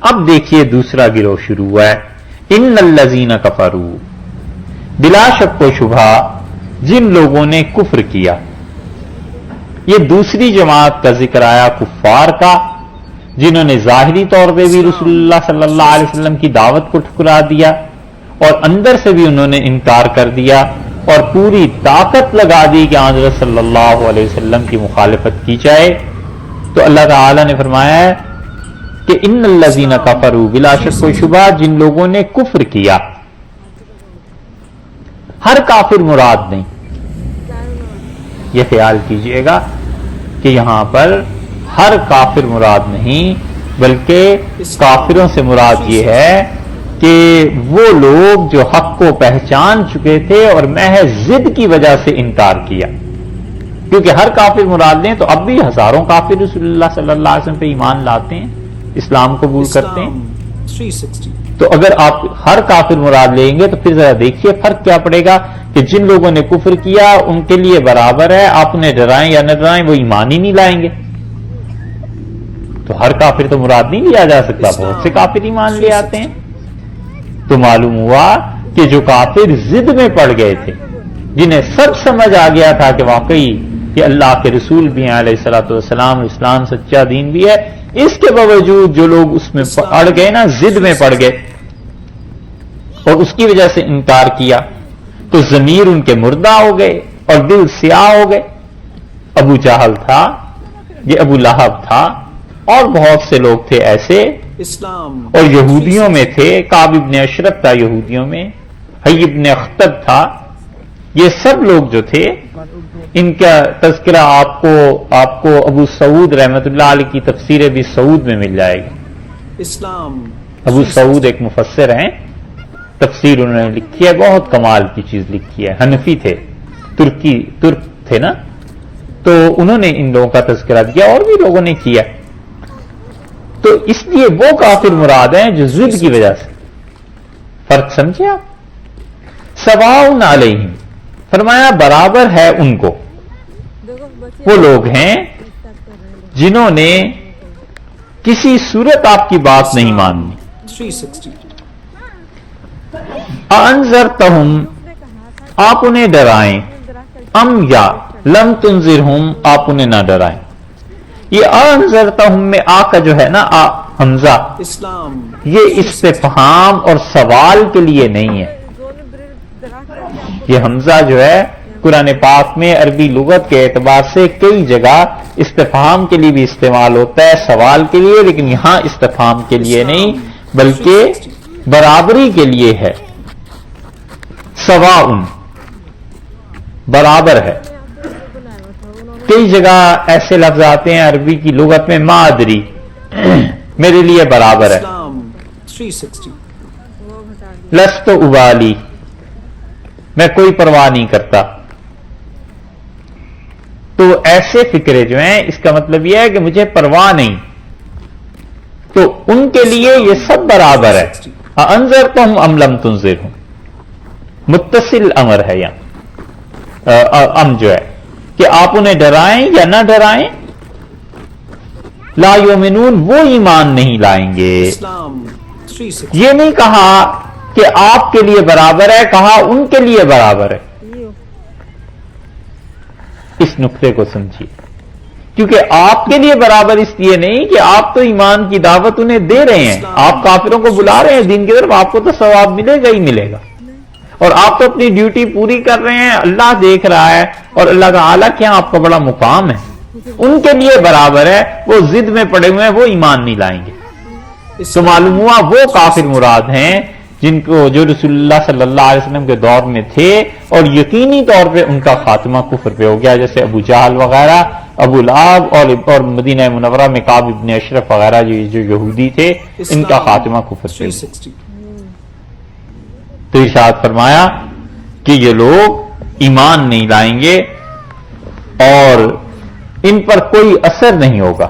اب دیکھیے دوسرا گروہ شروع ہوا ہے. ان الذین کفروا، بلا شک و شبہ جن لوگوں نے کفر کیا. یہ دوسری جماعت کا ذکر آیا کفار کا، جنہوں نے ظاہری طور پہ بھی رسول اللہ صلی اللہ علیہ وسلم کی دعوت کو ٹھکرا دیا اور اندر سے بھی انہوں نے انکار کر دیا اور پوری طاقت لگا دی کہ حضرت صلی اللہ علیہ وسلم کی مخالفت کی جائے. تو اللہ تعالی نے فرمایا ہے کہ ان الذین کفروا، بلا شک و شبہ جن لوگوں نے کفر کیا. ہر کافر مراد نہیں، یہ خیال کیجئے گا کہ یہاں پر ہر کافر مراد نہیں، بلکہ کافروں سے مراد یہ ہے کہ وہ لوگ جو حق کو پہچان چکے تھے اور محض ضد کی وجہ سے انکار کیا. کیونکہ ہر کافر مراد لیں تو اب بھی ہزاروں کافر رسول اللہ صلی اللہ علیہ وسلم پہ ایمان لاتے ہیں، اسلام قبول کرتے ہیں. 360 تو اگر آپ ہر کافر مراد لیں گے تو پھر ذرا دیکھیے فرق کیا پڑے گا کہ جن لوگوں نے کفر کیا ان کے لیے برابر ہے، آپ انہیں ڈرائیں یا نہ ڈرائیں وہ ایمان ہی نہیں لائیں گے. تو ہر کافر تو مراد نہیں لیا جا سکتا، بہت سے کافر ایمان لے آتے ہیں. تو معلوم ہوا کہ جو کافر ضد میں پڑ گئے تھے، جنہیں سب سمجھ آ گیا تھا کہ واقعی کہ اللہ کے رسول بھی ہیں علیہ الصلوۃ والسلام، اسلام سچا دین بھی ہے، اس کے باوجود جو لوگ اس میں پڑ گئے نا، ضد میں پڑ گئے اور اس کی وجہ سے انکار کیا، تو ضمیر ان کے مردہ ہو گئے اور دل سیاہ ہو گئے. ابو جہل تھا، یہ ابو لہب تھا، اور بہت سے لوگ تھے ایسے، اسلام اور یہودیوں میں تھے، کعب ابن اشرف تھا یہودیوں میں، حی ابن اخطب تھا. یہ سب لوگ جو تھے ان کا تذکرہ آپ کو ابو سعود رحمت اللہ علیہ کی تفسیر ابی سعود میں مل جائے گا. اسلام ابو سعود ایک مفسر ہیں، تفسیر انہوں نے لکھی ہے، بہت کمال کی چیز لکھی ہے. حنفی تھے، ترک تھے نا، تو انہوں نے ان لوگوں کا تذکرہ دیا اور بھی لوگوں نے کیا. تو اس لیے وہ کافر مراد ہیں جو ضد کی وجہ سے. فرق سمجھے آپ؟ سواء علیہم، فرمایا برابر ہے ان کو، وہ لوگ ہیں جنہوں نے کسی صورت آپ کی بات نہیں ماننی. 360 انذرتہم، آپ انہیں ڈرائیں، ام یا لم تنذرہم، آپ انہیں نہ ڈرائیں. یہ انذرتہم میں آ کا جو ہے نا حمزہ، اسلام یہ استفہام اور سوال کے لیے نہیں ہے. یہ حمزہ جو ہے قرآن پاک میں عربی لغت کے اعتبار سے کئی جگہ استفہام کے لیے بھی استعمال ہوتا ہے، سوال کے لیے، لیکن یہاں استفہام کے لیے نہیں بلکہ برابری کے لیے ہے. سواء برابر ہے. کئی جگہ ایسے لفظ آتے ہیں عربی کی لغت میں، ما ادری، میرے لیے برابر ہے. اسلام 360 لست ابالی، میں کوئی پرواہ نہیں کرتا. تو ایسے فکرے جو ہیں اس کا مطلب یہ ہے کہ مجھے پرواہ نہیں، تو ان کے لیے یہ سب برابر ہے. انذرتہم ام لم تنذرہم، متصل امر ہے یہاں، ام جو ہے کہ آپ انہیں ڈرائیں یا نہ ڈرائیں. لا یؤمنون، وہ ایمان نہیں لائیں گے. اسلام 360 یہ نہیں کہا کہ آپ کے لیے برابر ہے، کہا ان کے لیے برابر ہے. اس نقطے کو سمجھیے، کیونکہ آپ کے لیے برابر اس لیے نہیں کہ آپ تو ایمان کی دعوت انہیں دے رہے ہیں، آپ کافروں کو بلا رہے ہیں دین کی طرف، آپ کو تو ثواب ملے گا ہی ملے گا، اور آپ تو اپنی ڈیوٹی پوری کر رہے ہیں، اللہ دیکھ رہا ہے اور اللہ تعالیٰ کے یہاں آپ کا بڑا مقام ہے. ان کے لیے برابر ہے، وہ ضد میں پڑے ہوئے ہیں، وہ ایمان نہیں لائیں گے. تو معلوم ہوا وہ کافر مراد ہیں جن کو جو رسول اللہ صلی اللہ علیہ وسلم کے دور میں تھے اور یقینی طور پہ ان کا خاتمہ کفر پہ ہو گیا، جیسے ابو جہل وغیرہ، ابو لہب اور مدینہ منورہ میں کعب ابن اشرف وغیرہ جو یہودی تھے، ان کا خاتمہ کفر پہ ہو گیا. 360 تو ارشاد فرمایا کہ یہ لوگ ایمان نہیں لائیں گے اور ان پر کوئی اثر نہیں ہوگا.